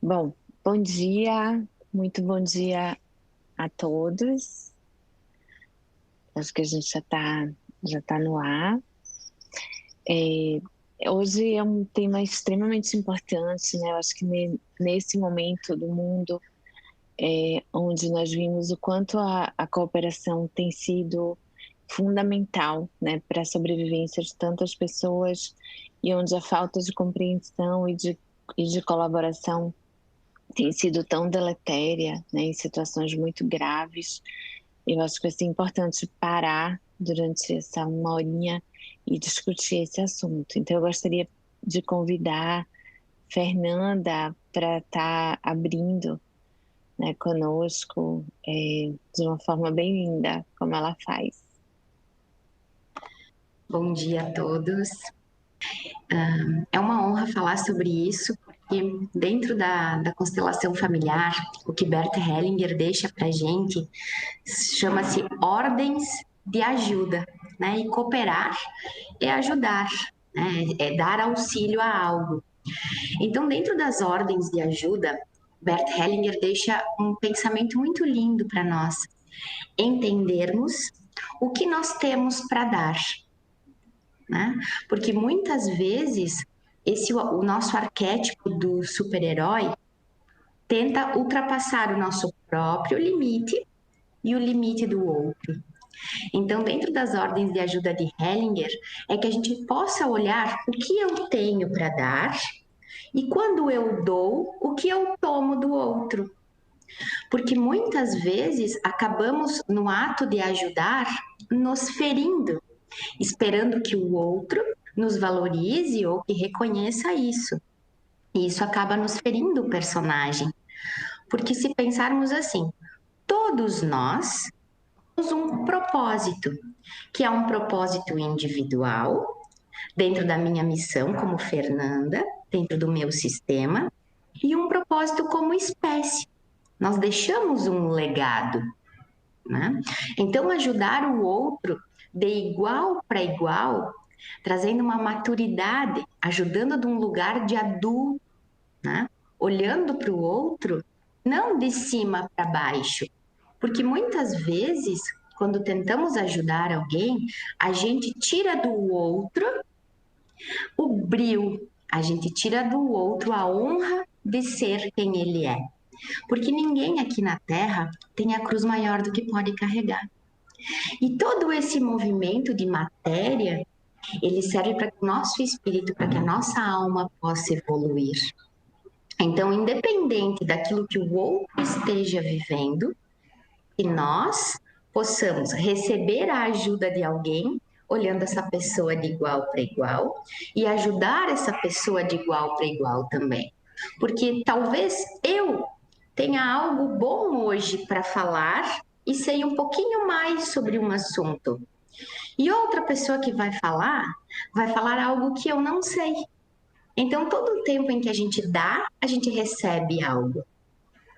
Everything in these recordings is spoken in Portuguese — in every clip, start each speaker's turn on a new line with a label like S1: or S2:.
S1: Bom, bom dia, muito bom dia a todos. Acho que a gente já tá no ar. Hoje é um tema extremamente importante, né? Eu acho que nesse momento do mundo, onde nós vimos o quanto a cooperação tem sido fundamental, né, para a sobrevivência de tantas pessoas e onde a falta de compreensão e de colaboração tem sido tão deletéria, né, em situações muito graves. Eu acho que vai ser importante parar durante essa uma horinha e discutir esse assunto. Então, eu gostaria de convidar Fernanda para estar abrindo, né, conosco, de uma forma bem linda, como ela faz.
S2: Bom dia a todos. É uma honra falar sobre isso, porque dentro da constelação familiar, o que Bert Hellinger deixa para gente chama-se ordens de ajuda, né? E cooperar é ajudar, né? É dar auxílio a algo. Então, dentro das ordens de ajuda, Bert Hellinger deixa um pensamento muito lindo para nós entendermos o que nós temos para dar, né? Porque muitas vezes o nosso arquétipo do super-herói tenta ultrapassar o nosso próprio limite e o limite do outro. Então, dentro das ordens de ajuda de Hellinger, é que a gente possa olhar o que eu tenho para dar e quando eu dou, o que eu tomo do outro. Porque muitas vezes acabamos, no ato de ajudar, nos ferindo, esperando que o outro nos valorize ou que reconheça isso. E isso acaba nos ferindo o personagem. Porque se pensarmos assim, todos nós temos um propósito, que é um propósito individual, dentro da minha missão como Fernanda, dentro do meu sistema, e um propósito como espécie. Nós deixamos um legado, né? Então, ajudar o outro de igual para igual, trazendo uma maturidade, ajudando de um lugar de adulto, né? Olhando para o outro, não de cima para baixo, porque muitas vezes, quando tentamos ajudar alguém, a gente tira do outro o brio, a gente tira do outro a honra de ser quem ele é. Porque ninguém aqui na Terra tem a cruz maior do que pode carregar. E todo esse movimento de matéria, ele serve para que o nosso espírito, para que a nossa alma possa evoluir. Então, independente daquilo que o outro esteja vivendo, que nós possamos receber a ajuda de alguém, olhando essa pessoa de igual para igual, e ajudar essa pessoa de igual para igual também. Porque talvez eu tenha algo bom hoje para falar e sei um pouquinho mais sobre um assunto. E outra pessoa que vai falar algo que eu não sei. Então, todo o tempo em que a gente dá, a gente recebe algo.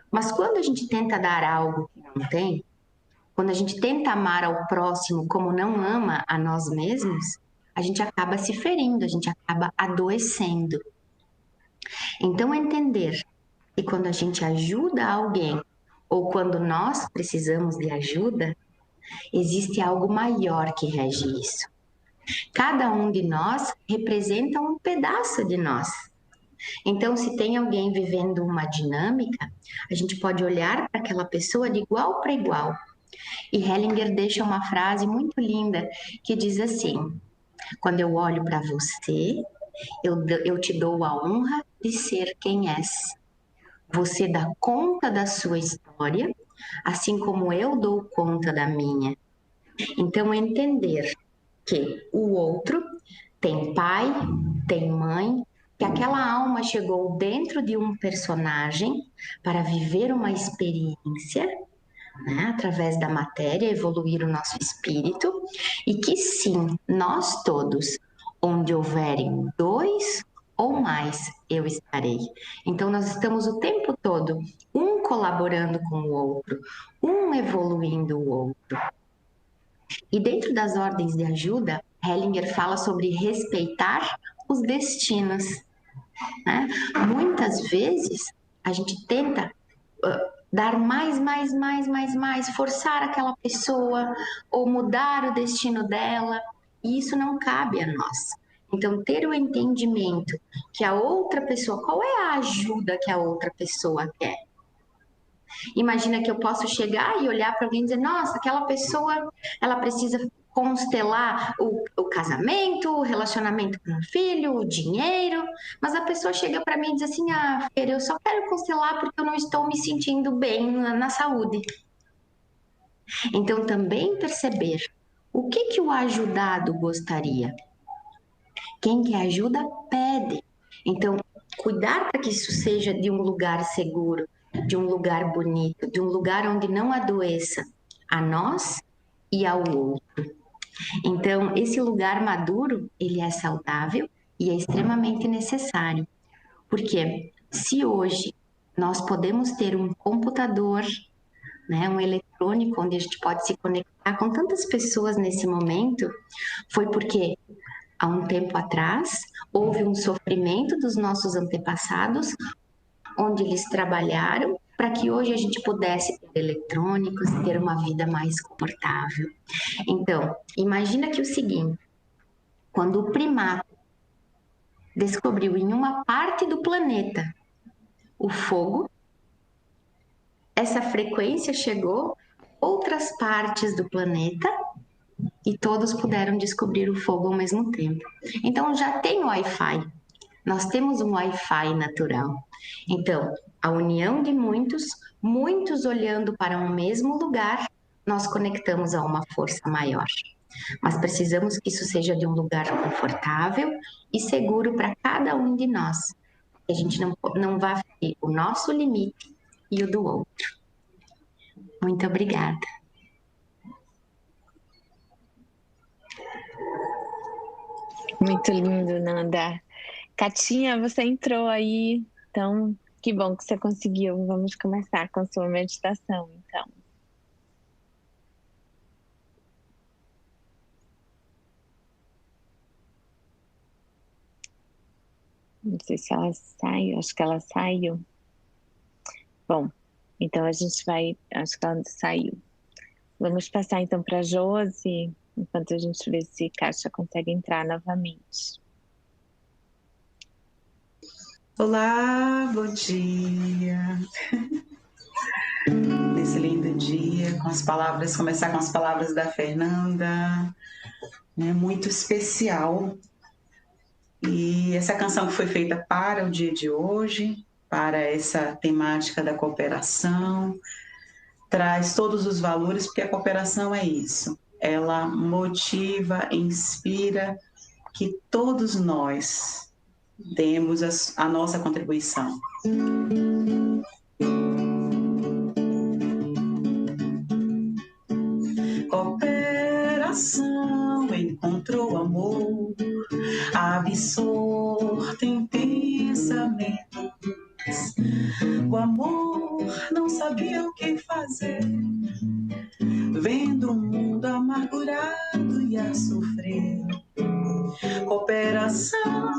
S2: Mas quando a gente tenta dar algo que não tem, quando a gente tenta amar ao próximo como não ama a nós mesmos, a gente acaba se ferindo, a gente acaba adoecendo. Então, entender que quando a gente ajuda alguém ou quando nós precisamos de ajuda, existe algo maior que rege isso. Cada um de nós representa um pedaço de nós. Então, se tem alguém vivendo uma dinâmica, a gente pode olhar para aquela pessoa de igual para igual. E Hellinger deixa uma frase muito linda que diz assim: quando eu olho para você, eu te dou a honra de ser quem és. Você dá conta da sua história, assim como eu dou conta da minha. Então, entender que o outro tem pai, tem mãe, que aquela alma chegou dentro de um personagem para viver uma experiência, né, através da matéria, evoluir o nosso espírito, e que sim, nós todos, onde houverem dois ou mais, eu estarei. Então, nós estamos o tempo todo, um colaborando com o outro, um evoluindo o outro. E dentro das ordens de ajuda, Hellinger fala sobre respeitar os destinos, né? Muitas vezes a gente tenta dar mais, forçar aquela pessoa ou mudar o destino dela, e isso não cabe a nós. Então, ter o entendimento que a outra pessoa, qual é a ajuda que a outra pessoa quer? Imagina que eu posso chegar e olhar para alguém e dizer, nossa, aquela pessoa, ela precisa constelar o casamento, o relacionamento com o filho, o dinheiro, mas a pessoa chega para mim e diz assim, ah, Fer, eu só quero constelar porque eu não estou me sentindo bem na saúde. Então, também perceber o que o ajudado gostaria. Quem quer ajuda, pede. Então, cuidar para que isso seja de um lugar seguro, de um lugar bonito, de um lugar onde não adoeça a nós e ao outro. Então, esse lugar maduro, ele é saudável e é extremamente necessário. Porque se hoje nós podemos ter um computador, né, um eletrônico, onde a gente pode se conectar com tantas pessoas nesse momento, foi porque há um tempo atrás houve um sofrimento dos nossos antepassados, onde eles trabalharam para que hoje a gente pudesse ter eletrônicos, ter uma vida mais confortável. Então, imagina que o seguinte, quando o primato descobriu em uma parte do planeta o fogo, essa frequência chegou a outras partes do planeta e todos puderam descobrir o fogo ao mesmo tempo. Então já tem Wi-Fi, nós temos um Wi-Fi natural. Então, a união de muitos, muitos olhando para um mesmo lugar, nós conectamos a uma força maior. Mas precisamos que isso seja de um lugar confortável e seguro para cada um de nós. Que a gente não vá ferir o nosso limite e o do outro. Muito obrigada.
S1: Muito lindo, Nanda. Catinha, você entrou aí, então que bom que você conseguiu. Vamos começar com sua meditação, então. Não sei se ela saiu, acho que ela saiu. Bom, então a gente vai, acho que ela saiu. Vamos passar então para a Josi, enquanto a gente vê se Kátia consegue entrar novamente.
S3: Olá, bom dia. Nesse lindo dia, começar com as palavras da Fernanda, né, muito especial. E essa canção que foi feita para o dia de hoje, para essa temática da cooperação, traz todos os valores, porque a cooperação é isso. Ela motiva, inspira que todos nós demos a nossa contribuição. Cooperação encontrou amor, absorto em pensamentos. O amor não sabia o que fazer, vendo o mundo amargurado e a sofrer. Cooperação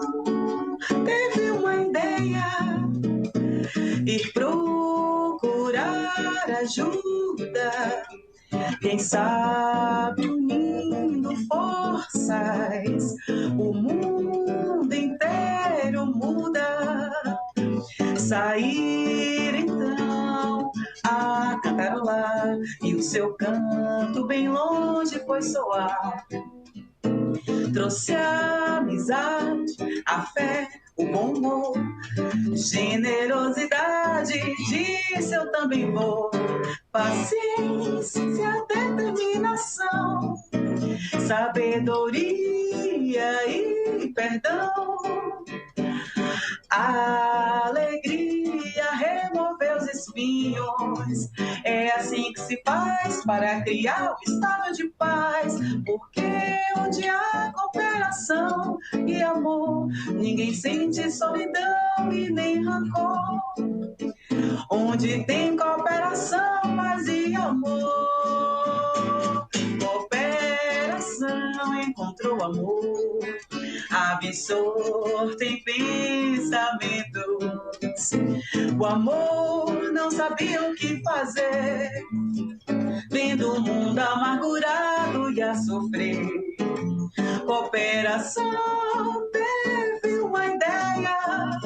S3: teve uma ideia, ir procurar ajuda. Quem sabe unindo forças, o mundo inteiro muda. Sair então a cantarolar, e o seu canto bem longe foi soar. Trouxe a amizade, a fé, o bom humor, generosidade, disse eu também vou. Paciência, determinação, sabedoria e perdão. A alegria remover os espinhos. É assim que se faz para criar o estado de paz. Porque onde há cooperação e amor, ninguém sente solidão e nem rancor. Onde tem cooperação, paz e amor. Cooperação encontrou amor, absorto em pensamentos. O amor não sabia o que fazer, vendo o mundo amargurado e a sofrer. Cooperação teve uma ideia,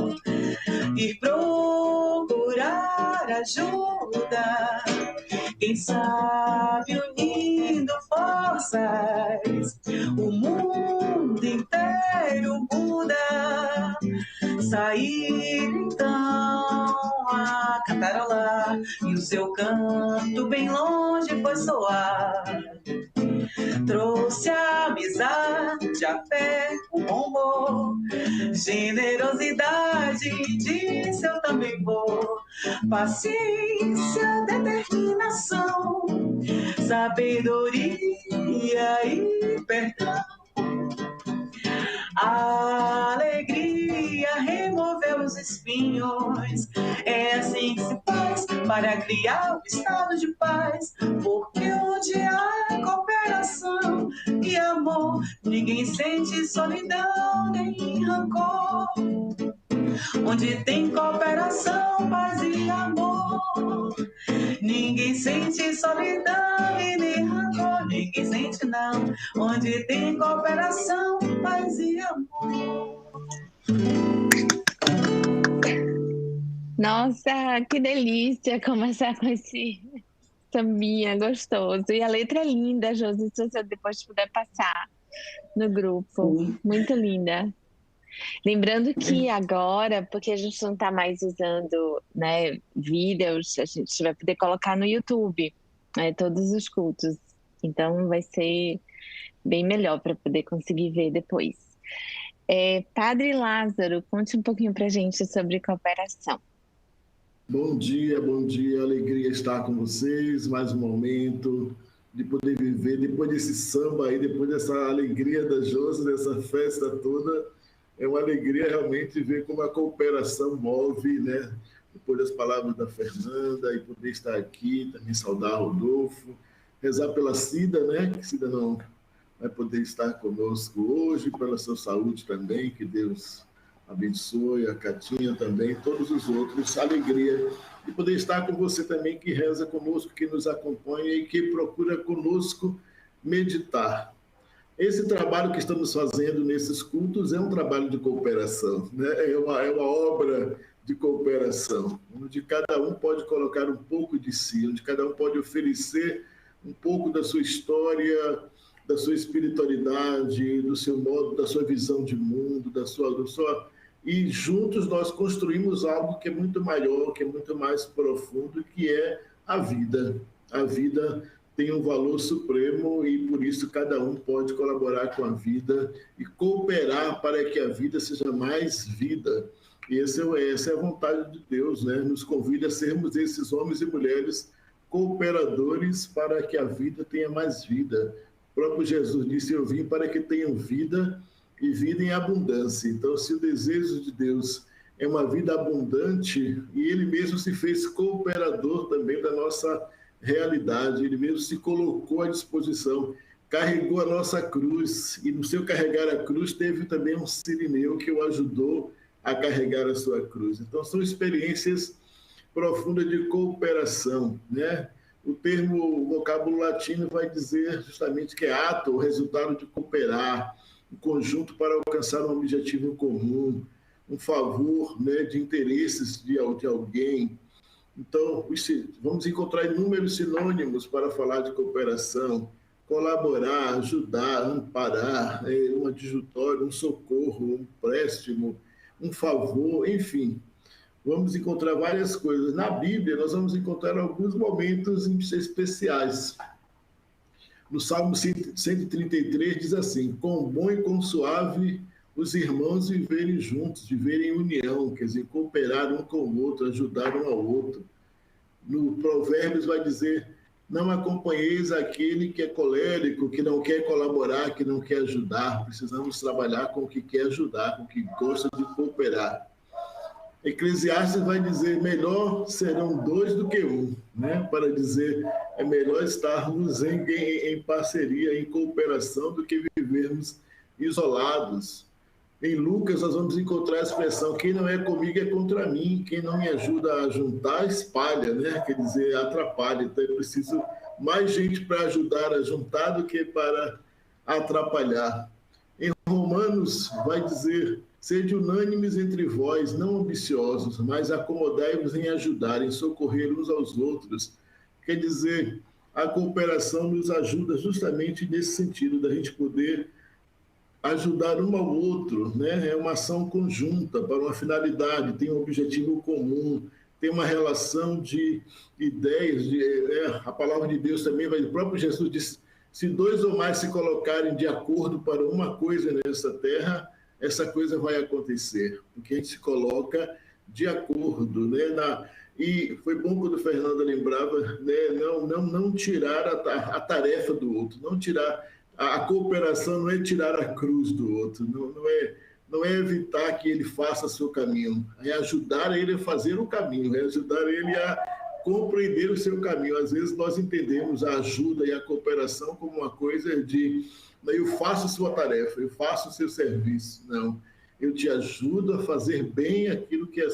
S3: ir procurar ajuda. Quem sabe unindo forças, o mundo inteiro muda. Sair então a cantarolar, e o seu canto bem longe foi soar. Trouxe a amizade, a fé, o bom humor, generosidade, disso eu também vou. Paciência, determinação, sabedoria e perdão. A alegria removeu os espinhos. É assim que se faz para criar o estado de paz. Porque onde há cooperação e amor, ninguém sente solidão nem rancor. Onde tem cooperação, paz e amor, ninguém sente solidão e nem rancor. Ninguém sente não. Onde tem cooperação, paz e amor.
S1: Nossa, que delícia começar com esse sambinha gostoso. E a letra é linda, Josi, se você depois puder passar no grupo.
S3: Sim.
S1: Muito linda. Lembrando que agora, porque a gente não está mais usando, né, vídeos, a gente vai poder colocar no YouTube, né, todos os cultos. Então vai ser bem melhor para poder conseguir ver depois. Padre Lázaro, conte um pouquinho para a gente sobre cooperação.
S4: Bom dia, alegria estar com vocês, mais um momento de poder viver, depois desse samba aí, depois dessa alegria da Josi, dessa festa toda, é uma alegria realmente ver como a cooperação move, né? Depois das palavras da Fernanda, e poder estar aqui, também saudar Rodolfo, rezar pela Cida, né? Que Cida não vai poder estar conosco hoje, pela sua saúde também, que Deus abençoe, a Catinha também, todos os outros. Alegria de poder estar com você também, que reza conosco, que nos acompanha e que procura conosco meditar. Esse trabalho que estamos fazendo nesses cultos é um trabalho de cooperação, né? É uma obra de cooperação, onde cada um pode colocar um pouco de si, onde cada um pode oferecer um pouco da sua história, da sua espiritualidade, do seu modo, da sua visão de mundo, da sua... E juntos nós construímos algo que é muito maior, que é muito mais profundo, que é a vida. A vida tem um valor supremo e, por isso, cada um pode colaborar com a vida e cooperar para que a vida seja mais vida. E essa é a vontade de Deus, né? Nos convida a sermos esses homens e mulheres cooperadores para que a vida tenha mais vida. O próprio Jesus disse: eu vim para que tenham vida e vida em abundância. Então, se o desejo de Deus é uma vida abundante, e Ele mesmo se fez cooperador também da nossa realidade, Ele mesmo se colocou à disposição, carregou a nossa cruz, e no seu carregar a cruz teve também um sirineu que o ajudou a carregar a sua cruz. Então, são experiências profundas de cooperação, né? O vocábulo latino vai dizer justamente que é ato, o resultado de cooperar, um conjunto para alcançar um objetivo comum, um favor, né, de interesses de alguém. Então, vamos encontrar inúmeros sinônimos para falar de cooperação: colaborar, ajudar, amparar, um adjutório, um socorro, um empréstimo, um favor, enfim. Vamos encontrar várias coisas. Na Bíblia, nós vamos encontrar alguns momentos especiais. No Salmo 133 diz assim: quão bom e quão suave os irmãos viverem juntos, viverem em união, quer dizer, cooperar um com o outro, ajudar um ao outro. No Provérbios vai dizer: não acompanheis aquele que é colérico, que não quer colaborar, que não quer ajudar. Precisamos trabalhar com o que quer ajudar, com o que gosta de cooperar. Eclesiastes vai dizer: melhor serão dois do que um, né? Para dizer, é melhor estarmos em parceria, em cooperação, do que vivermos isolados. Em Lucas, nós vamos encontrar a expressão: quem não é comigo é contra mim, quem não me ajuda a juntar, espalha, né? Quer dizer, atrapalha. Então, é preciso mais gente para ajudar a juntar do que para atrapalhar. Em Romanos, vai dizer: sede unânimes entre vós, não ambiciosos, mas acomodai-vos em ajudar, em socorrer uns aos outros. Quer dizer, a cooperação nos ajuda justamente nesse sentido, da gente poder ajudar um ao outro, né? É uma ação conjunta para uma finalidade, tem um objetivo comum, tem uma relação de ideias, a palavra de Deus também vai, o próprio Jesus disse: se dois ou mais se colocarem de acordo para uma coisa nessa terra, essa coisa vai acontecer, porque a gente se coloca de acordo, né? E foi bom quando o Fernando lembrava, né? Não tirar a tarefa do outro, não tirar. A cooperação não é tirar a cruz do outro, não é evitar que ele faça seu caminho, é ajudar ele a fazer o caminho, é ajudar ele a compreender o seu caminho. Às vezes nós entendemos a ajuda e a cooperação como uma coisa de eu faço sua tarefa, eu faço o seu serviço. Não, eu te ajudo a fazer bem aquilo que é o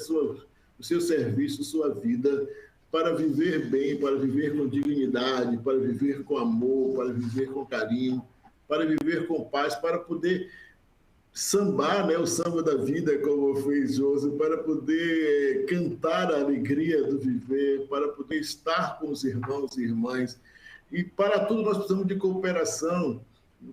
S4: seu serviço, sua vida, para viver bem, para viver com dignidade, para viver com amor, para viver com carinho, para viver com paz, para poder sambar, né, o samba da vida, como fez Josi, para poder cantar a alegria do viver, para poder estar com os irmãos e irmãs. E para tudo nós precisamos de cooperação.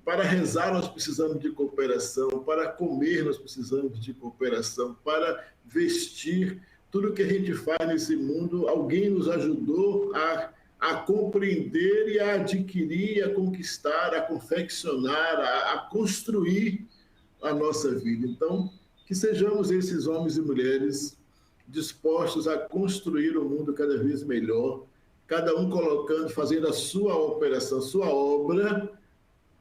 S4: Para rezar nós precisamos de cooperação, para comer nós precisamos de cooperação, para vestir. Tudo que a gente faz nesse mundo, alguém nos ajudou a compreender e a adquirir, a conquistar, a confeccionar, a construir a nossa vida. Então, que sejamos esses homens e mulheres dispostos a construir um mundo cada vez melhor, cada um colocando, fazendo a sua operação, a sua obra,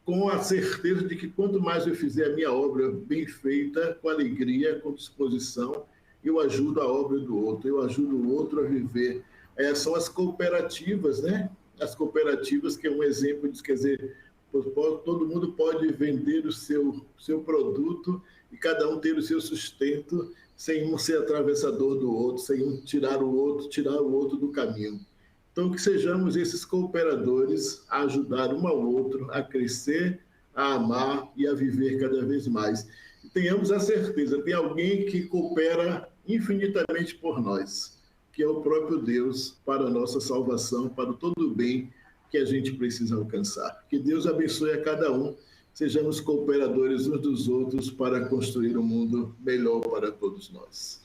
S4: com a certeza de que quanto mais eu fizer a minha obra bem feita, com alegria, com disposição, eu ajudo a obra do outro, eu ajudo o outro a viver. São as cooperativas, né? As cooperativas, que é um exemplo disso, quer dizer, todo mundo pode vender o seu produto e cada um ter o seu sustento, sem um ser atravessador do outro, sem um tirar o outro do caminho. Então, que sejamos esses cooperadores a ajudar um ao outro a crescer, a amar e a viver cada vez mais. E tenhamos a certeza, tem alguém que coopera infinitamente por nós, que é o próprio Deus, para a nossa salvação, para todo o bem que a gente precisa alcançar. Que Deus abençoe a cada um, sejamos cooperadores uns dos outros para construir um mundo melhor para todos nós.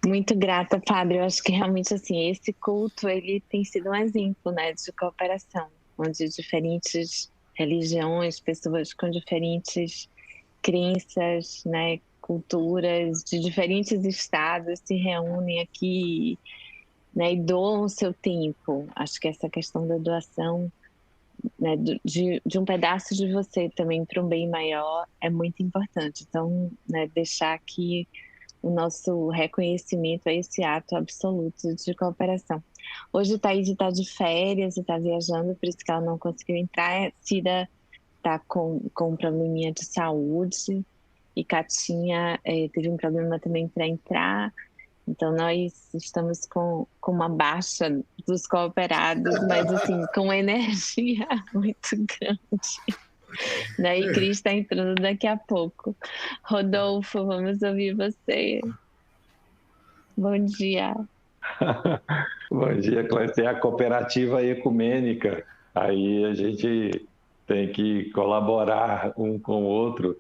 S1: Muito grata, Fábio. Eu acho que realmente assim, esse culto ele tem sido um exemplo, né, de cooperação, onde diferentes religiões, pessoas com diferentes crenças, né, culturas de diferentes estados se reúnem aqui, né, e doam o seu tempo. Acho que essa questão da doação, né, de um pedaço de você também para um bem maior é muito importante. Então, né, deixar aqui o nosso reconhecimento a esse ato absoluto de cooperação. Hoje Thaís está de férias e está viajando, por isso que ela não conseguiu entrar. Cida está com um probleminha de saúde e Catinha teve um problema também para entrar. Então nós estamos com uma baixa dos cooperados, mas assim, com energia muito grande. Daí Cris está entrando daqui a pouco. Rodolfo, vamos ouvir você. Bom dia.
S5: Bom dia, Cláudia. É a cooperativa ecumênica. Aí a gente tem que colaborar um com o outro.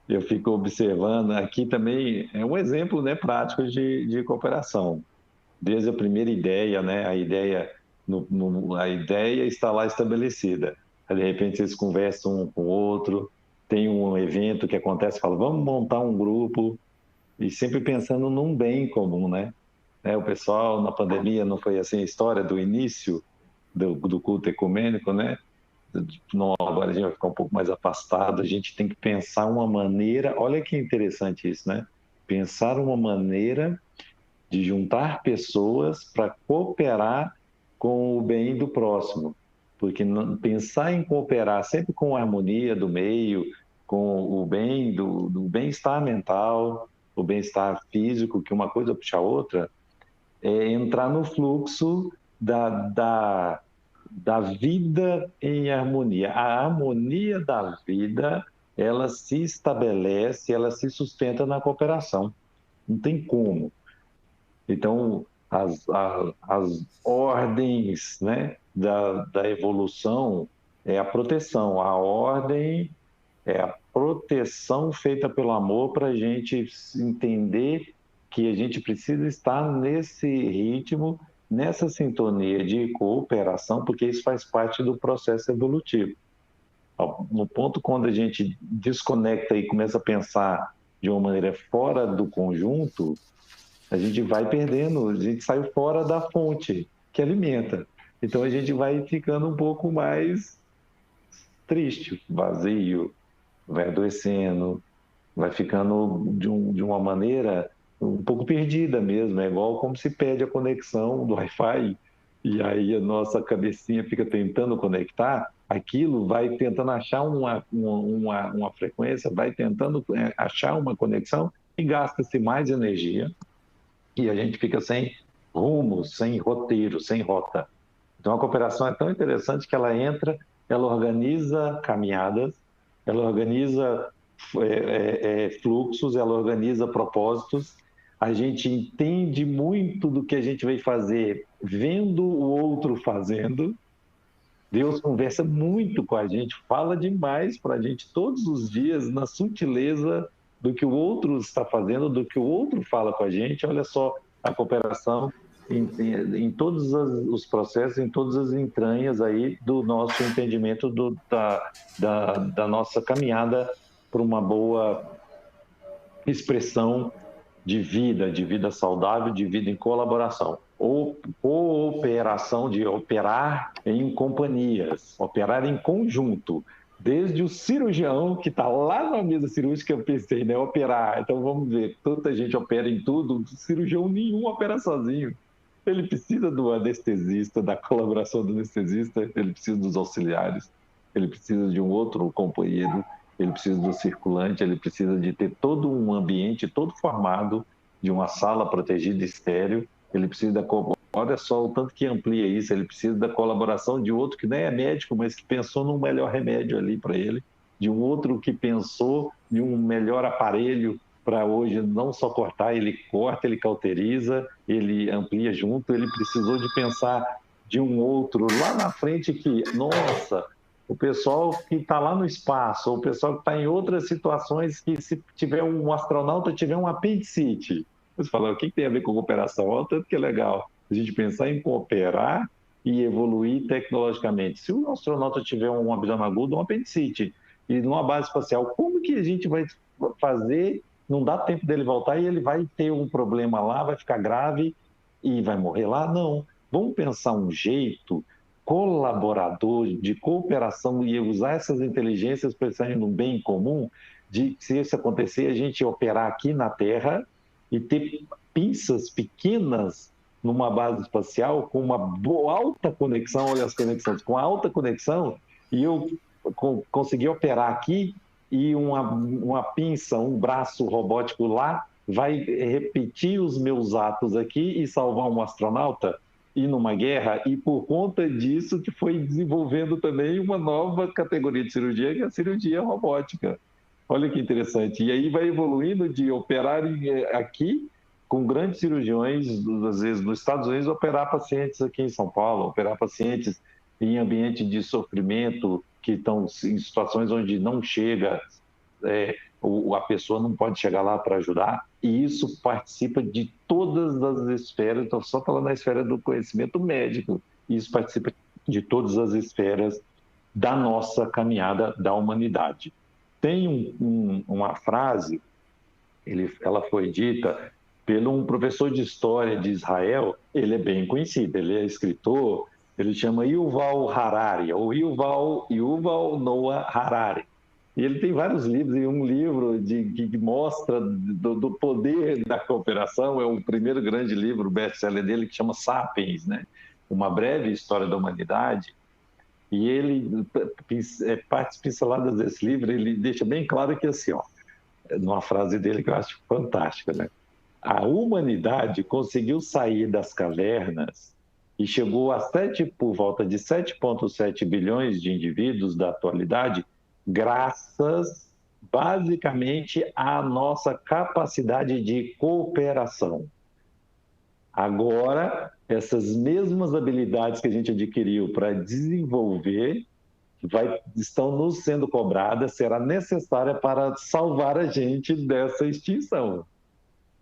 S5: Eu fico observando. Aqui também é um exemplo, né, prático de cooperação. Desde a primeira ideia, né, a ideia está lá estabelecida. De repente vocês conversam um com o outro, tem um evento que acontece, fala, vamos montar um grupo, e sempre pensando num bem comum, né? O pessoal, na pandemia, não foi assim a história do início do culto ecumênico, né? Não, agora a gente vai ficar um pouco mais afastado, a gente tem que pensar uma maneira, olha que interessante isso, né? Pensar uma maneira de juntar pessoas para cooperar com o bem do próximo. Porque pensar em cooperar sempre com a harmonia do meio, com o bem do bem-estar mental, o bem-estar físico, que uma coisa puxa a outra, é entrar no fluxo da vida em harmonia. A harmonia da vida, ela se estabelece, ela se sustenta na cooperação. Não tem como. Então, as ordens, né, da evolução é a proteção. A ordem é a proteção feita pelo amor para a gente entender que a gente precisa estar nesse ritmo, nessa sintonia de cooperação, porque isso faz parte do processo evolutivo. No ponto quando a gente desconecta e começa a pensar de uma maneira fora do conjunto, a gente vai perdendo, a gente sai fora da fonte que alimenta. Então a gente vai ficando um pouco mais triste, vazio, vai adoecendo, vai ficando de uma maneira um pouco perdida mesmo. É igual como se perde a conexão do Wi-Fi e aí a nossa cabecinha fica tentando conectar, aquilo vai tentando achar uma frequência, vai tentando achar uma conexão e gasta-se mais energia e a gente fica sem rumo, sem roteiro, sem rota. Então a cooperação é tão interessante que ela entra, ela organiza caminhadas, ela organiza fluxos, ela organiza propósitos. A gente entende muito do que a gente vai fazer vendo o outro fazendo. Deus conversa muito com a gente, fala demais para a gente todos os dias na sutileza do que o outro está fazendo, do que o outro fala com a gente. Olha só a cooperação em todos os processos, em todas as entranhas aí do nosso entendimento da nossa caminhada para uma boa expressão de vida saudável, de vida em colaboração. Ou cooperação, de operar em companhias, operar em conjunto. Desde o cirurgião que está lá na mesa cirúrgica, eu pensei, né, operar. Então vamos ver, tanta gente opera em tudo, o cirurgião nenhum opera sozinho. Ele precisa do anestesista, da colaboração do anestesista, ele precisa dos auxiliares, ele precisa de um outro companheiro, ele precisa do circulante, ele precisa de ter todo um ambiente todo formado, de uma sala protegida estéril, ele precisa da... Olha só o tanto que amplia isso, ele precisa da colaboração de outro que nem é médico, mas que pensou num melhor remédio ali para ele, de um outro que pensou em um melhor aparelho para hoje não só cortar, ele corta, ele cauteriza, ele amplia junto, ele precisou de pensar de um outro lá na frente que, nossa, o pessoal que está lá no espaço, o pessoal que está em outras situações que se tiver um astronauta, tiver um apendicite, você fala, o que tem a ver com cooperação? Olha o tanto que é legal a gente pensar em cooperar e evoluir tecnologicamente. Se o astronauta tiver um abdômen agudo, um apendicite, e numa base espacial, como que a gente vai fazer? Não dá tempo dele voltar e ele vai ter um problema lá, vai ficar grave e vai morrer lá? Não. Vamos pensar um jeito colaborador, de cooperação e usar essas inteligências pensando no bem comum, de se isso acontecer, a gente operar aqui na Terra e ter pinças pequenas numa base espacial com uma alta conexão, olha as conexões, com alta conexão, e eu conseguir operar aqui e uma pinça, um braço robótico lá, vai repetir os meus atos aqui e salvar um astronauta e numa guerra, e por conta disso que foi desenvolvendo também uma nova categoria de cirurgia, que é a cirurgia robótica. Olha que interessante. E aí vai evoluindo de operar aqui com grandes cirurgiões, às vezes nos Estados Unidos, operar pacientes aqui em São Paulo, operar pacientes em ambiente de sofrimento, que estão em situações onde não chega, a pessoa não pode chegar lá para ajudar, e isso participa de todas as esferas, então só falando na esfera do conhecimento médico, isso participa de todas as esferas da nossa caminhada da humanidade. Tem uma frase, ela foi dita por um professor de história de Israel, ele é bem conhecido, ele é escritor, ele chama Yuval Harari, ou Yuval Noah Harari. E ele tem vários livros, e um livro que mostra do poder da cooperação, é o primeiro grande livro, o best-seller dele, que chama Sapiens, né? Uma breve história da humanidade. E ele, partes pinceladas desse livro, ele deixa bem claro que, assim, ó, numa frase dele que eu acho fantástica, né? A humanidade conseguiu sair das cavernas e chegou por volta de 7,7 bilhões de indivíduos da atualidade, graças, basicamente, à nossa capacidade de cooperação. Agora, essas mesmas habilidades que a gente adquiriu para desenvolver estão nos sendo cobradas, será necessária para salvar a gente dessa extinção.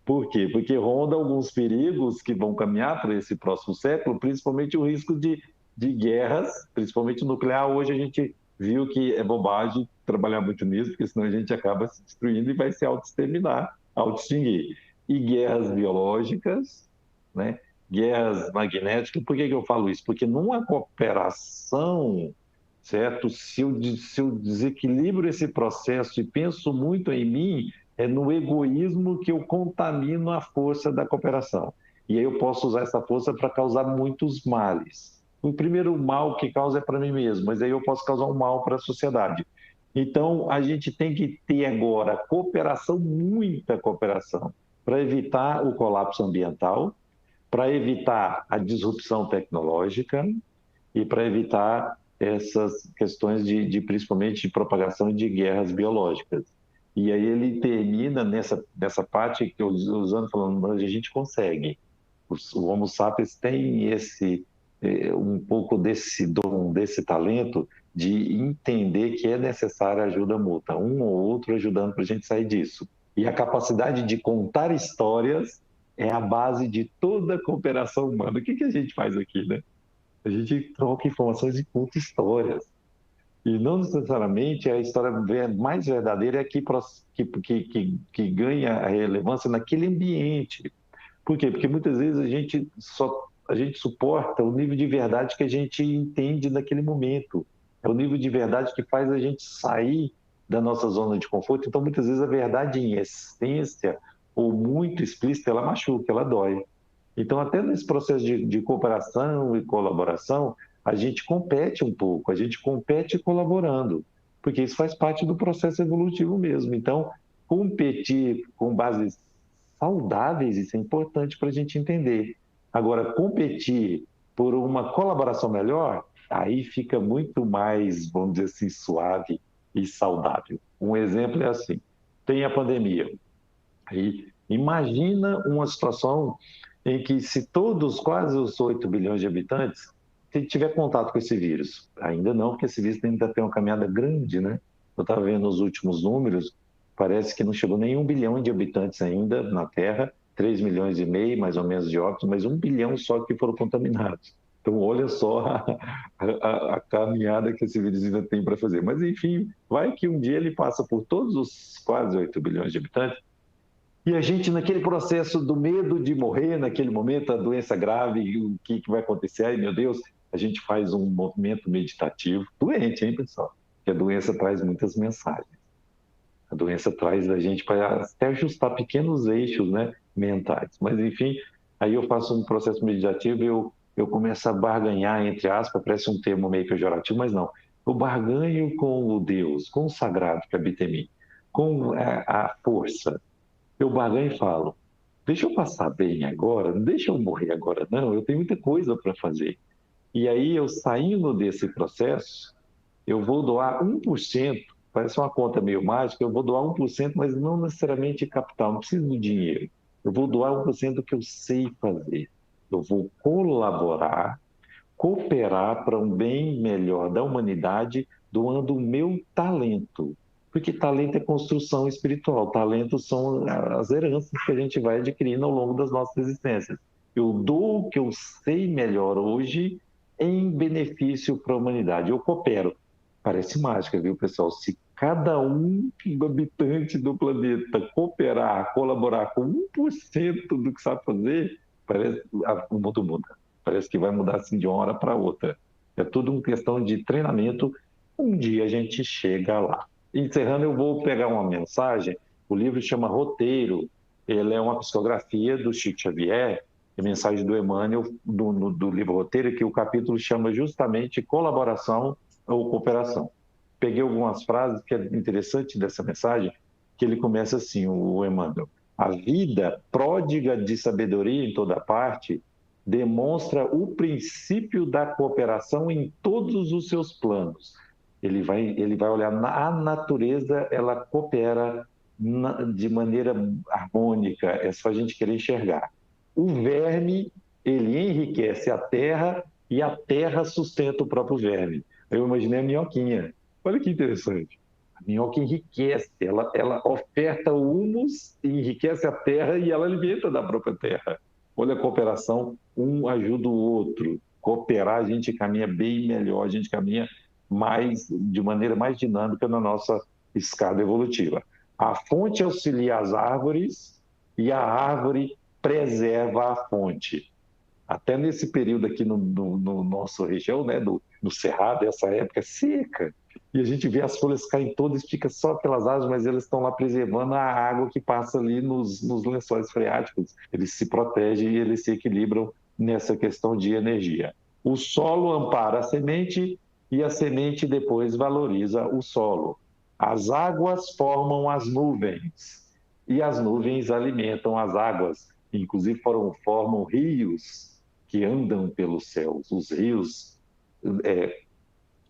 S5: Por quê? Porque ronda alguns perigos que vão caminhar para esse próximo século, principalmente o risco de guerras, principalmente nuclear. Hoje a gente viu que é bobagem trabalhar muito nisso, porque senão a gente acaba se destruindo e vai se auto-exterminar, auto-extinguir. E guerras biológicas, né? Guerras magnéticas. Por que eu falo isso? Porque numa cooperação, certo? Se eu desequilibro esse processo e penso muito em mim, é no egoísmo que eu contamino a força da cooperação. E aí eu posso usar essa força para causar muitos males. O primeiro mal que causa é para mim mesmo, mas aí eu posso causar um mal para a sociedade. Então, a gente tem que ter agora cooperação, muita cooperação, para evitar o colapso ambiental, para evitar a disrupção tecnológica e para evitar essas questões principalmente de propagação de guerras biológicas. E aí ele termina nessa parte que eu usando falando, mas a gente consegue. O Homo sapiens tem um pouco desse dom, desse talento de entender que é necessária ajuda mútua, um ou outro ajudando para a gente sair disso. E a capacidade de contar histórias é a base de toda a cooperação humana. O que a gente faz aqui, né? A gente troca informações e conta histórias. E não necessariamente a história mais verdadeira é que ganha a relevância naquele ambiente. Por quê? Porque muitas vezes a gente suporta o nível de verdade que a gente entende naquele momento. É o nível de verdade que faz a gente sair da nossa zona de conforto. Então, muitas vezes a verdade em essência, ou muito explícita, ela machuca, ela dói. Então, até nesse processo de cooperação e colaboração, a gente compete um pouco, a gente compete colaborando, porque isso faz parte do processo evolutivo mesmo. Então, competir com bases saudáveis, isso é importante para a gente entender. Agora, competir por uma colaboração melhor, aí fica muito mais, vamos dizer assim, suave e saudável. Um exemplo é assim, tem a pandemia. Aí, imagina uma situação em que se quase os 8 bilhões de habitantes, se tiver contato com esse vírus, ainda não, porque esse vírus ainda tem uma caminhada grande, né? Eu estava vendo os últimos números, parece que não chegou nem 1 bilhão de habitantes ainda na Terra, 3 milhões e meio, mais ou menos, de óbitos, mas 1 bilhão só que foram contaminados. Então, olha só a caminhada que esse vírus ainda tem para fazer. Mas, enfim, vai que um dia ele passa por todos os quase 8 bilhões de habitantes, e a gente, naquele processo do medo de morrer, naquele momento, a doença grave, o que vai acontecer? Ai, meu Deus, a gente faz um movimento meditativo, doente, hein, pessoal? Que a doença traz muitas mensagens. A doença traz a gente para até ajustar pequenos eixos, né, mentais. Mas, enfim, aí eu faço um processo meditativo, eu começo a barganhar, entre aspas, parece um termo meio pejorativo, mas não. Eu barganho com o Deus, com o sagrado que habita em mim, com a força. Eu barganho e falo, deixa eu passar bem agora, não deixa eu morrer agora não, eu tenho muita coisa para fazer. E aí, eu saindo desse processo, eu vou doar 1%, parece uma conta meio mágica, eu vou doar 1%, mas não necessariamente capital, não preciso do dinheiro. Eu vou doar 1% do que eu sei fazer. Eu vou colaborar, cooperar para um bem melhor da humanidade, doando o meu talento. Porque talento é construção espiritual, talento são as heranças que a gente vai adquirindo ao longo das nossas existências. Eu dou o que eu sei melhor hoje em benefício para a humanidade. Eu coopero. Parece mágica, viu, pessoal? Se cada um habitante do planeta cooperar, colaborar com 1% do que sabe fazer, parece o mundo muda. Parece que vai mudar assim de uma hora para outra. É tudo uma questão de treinamento. Um dia a gente chega lá. Encerrando, eu vou pegar uma mensagem. O livro chama Roteiro. Ele é uma psicografia do Chico Xavier. a mensagem do Emmanuel, do livro Roteiro, que o capítulo chama justamente colaboração ou cooperação. Peguei algumas frases que é interessante dessa mensagem, que ele começa assim, o Emmanuel: a vida pródiga de sabedoria em toda parte demonstra o princípio da cooperação em todos os seus planos. Ele vai olhar a natureza, ela coopera de maneira harmônica, é só a gente querer enxergar. O verme, ele enriquece a terra e a terra sustenta o próprio verme. Eu imaginei a minhoquinha. Olha que interessante. A minhoca enriquece, ela oferta o humus, enriquece a terra e ela alimenta da própria terra. Olha a cooperação, um ajuda o outro. Cooperar, a gente caminha bem melhor, a gente caminha de maneira mais dinâmica na nossa escada evolutiva. A fonte auxilia as árvores e a árvore preserva a fonte. Até nesse período aqui no nosso região, né, no Cerrado, essa época é seca, e a gente vê as folhas caem todas, fica só pelas árvores, mas eles estão lá preservando a água que passa ali nos lençóis freáticos. Eles se protegem e eles se equilibram nessa questão de energia. O solo ampara a semente e a semente depois valoriza o solo. As águas formam as nuvens e as nuvens alimentam as águas. Inclusive formam rios que andam pelos céus, os rios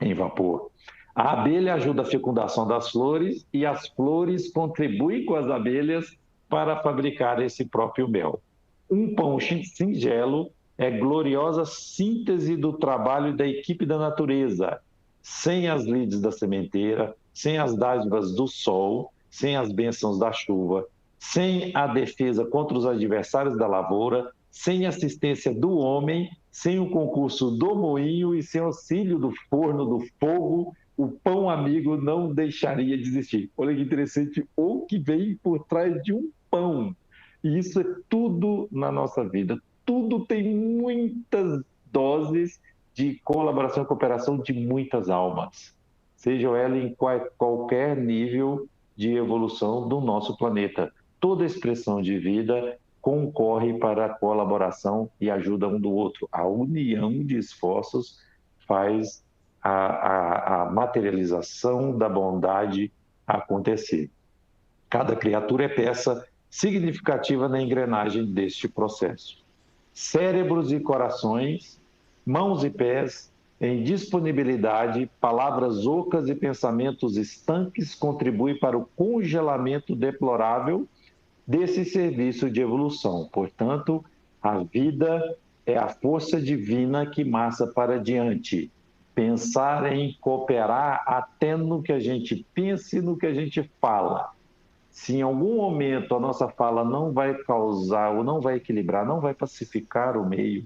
S5: em vapor. A abelha ajuda a fecundação das flores e as flores contribuem com as abelhas para fabricar esse próprio mel. Um pão singelo é gloriosa síntese do trabalho da equipe da natureza. Sem as lides da sementeira, sem as dádivas do sol, sem as bênçãos da chuva, sem a defesa contra os adversários da lavoura, sem assistência do homem, sem o concurso do moinho e sem auxílio do forno, do fogo, o pão amigo não deixaria de existir. Olha que interessante, o que vem por trás de um pão. E isso é tudo na nossa vida. Tudo tem muitas doses de colaboração e cooperação de muitas almas, seja ela em qualquer nível de evolução do nosso planeta. Toda expressão de vida concorre para a colaboração e ajuda um do outro. A união de esforços faz a materialização da bondade acontecer. Cada criatura é peça significativa na engrenagem deste processo. Cérebros e corações, mãos e pés, em disponibilidade, palavras ocas e pensamentos estanques contribuem para o congelamento deplorável desse serviço de evolução. Portanto, a vida é a força divina que massa para diante. Pensar em cooperar até no que a gente pensa e no que a gente fala. Se em algum momento a nossa fala não vai causar ou não vai equilibrar, não vai pacificar o meio,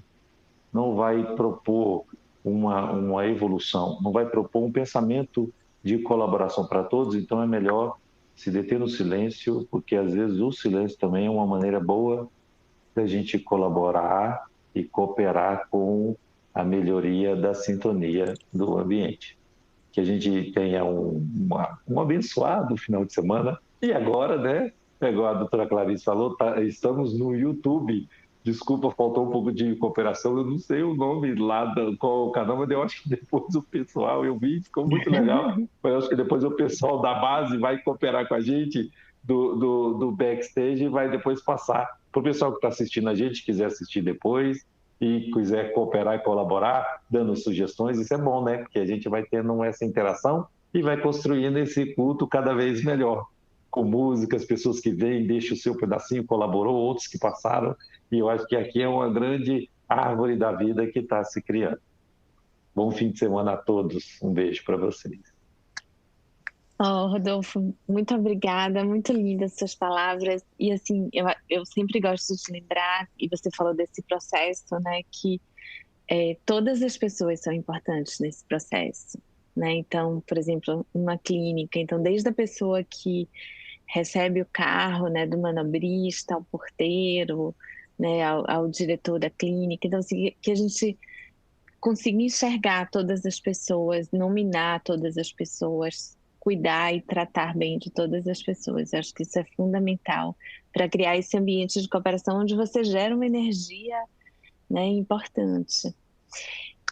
S5: não vai propor uma evolução, não vai propor um pensamento de colaboração para todos, então é melhor se deter no silêncio, porque às vezes o silêncio também é uma maneira boa da gente colaborar e cooperar com a melhoria da sintonia do ambiente. Que a gente tenha um abençoado final de semana. E agora, né, igual a doutora Clarice falou, estamos no YouTube. Desculpa, faltou um pouco de cooperação, eu não sei o nome lá qual o canal, mas eu acho que depois o pessoal, eu vi, ficou muito legal, mas eu acho que depois o pessoal da base vai cooperar com a gente do backstage e vai depois passar para o pessoal que está assistindo a gente, quiser assistir depois e quiser cooperar e colaborar, dando sugestões, isso é bom, né? Porque a gente vai tendo essa interação e vai construindo esse culto cada vez melhor, com música, as pessoas que vêm, deixam o seu pedacinho, colaborou, outros que passaram, e eu acho que aqui é uma grande árvore da vida que está se criando. Bom fim de semana a todos, um beijo para vocês.
S1: Oh, Rodolfo, muito obrigada, muito lindas suas palavras, e assim, eu sempre gosto de lembrar, e você falou desse processo, né, que todas as pessoas são importantes nesse processo, né, então, por exemplo, uma clínica, então desde a pessoa que recebe o carro, né, do manobrista, ao porteiro, né, ao diretor da clínica, então assim, que a gente consiga enxergar todas as pessoas, nominar todas as pessoas, cuidar e tratar bem de todas as pessoas. Eu acho que isso é fundamental para criar esse ambiente de cooperação onde você gera uma energia, né, importante.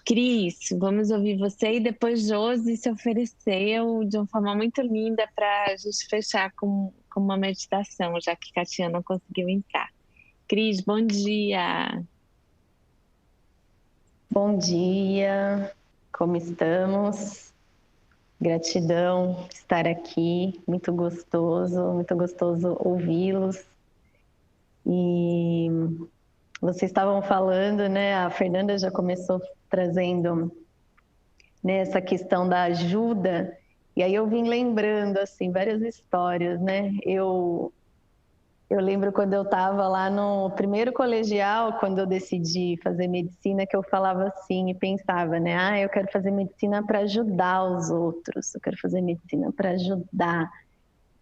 S1: Cris, vamos ouvir você, e depois Josi se ofereceu de uma forma muito linda para a gente fechar com uma meditação, já que Katia não conseguiu entrar. Cris, bom dia!
S6: Bom dia, como estamos? Gratidão estar aqui, muito gostoso ouvi-los. E vocês estavam falando, né? A Fernanda já começou trazendo, né, essa questão da ajuda, e aí eu vim lembrando assim várias histórias, né? Eu lembro quando eu estava lá no primeiro colegial, quando eu decidi fazer medicina, que eu falava assim e pensava, né? Eu quero fazer medicina para ajudar os outros, eu quero fazer medicina para ajudar.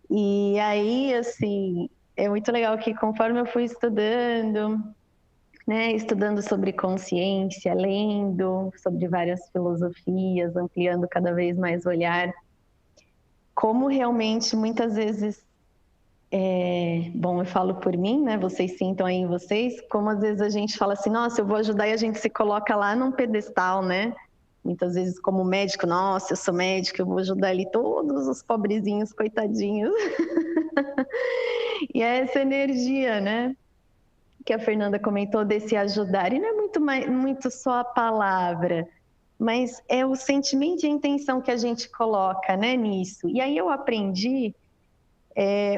S6: E aí, assim, é muito legal que conforme eu fui estudando, né, estudando sobre consciência, lendo sobre várias filosofias, ampliando cada vez mais o olhar, como realmente muitas vezes, bom, eu falo por mim, né, vocês sintam aí em vocês, como às vezes a gente fala assim, nossa, eu vou ajudar, e a gente se coloca lá num pedestal, né, muitas vezes como médico, nossa, eu sou médico, eu vou ajudar ali todos os pobrezinhos, coitadinhos. E é essa energia, né, que a Fernanda comentou desse ajudar, e não é muito só a palavra, mas é o sentimento e a intenção que a gente coloca, né, nisso. E aí eu aprendi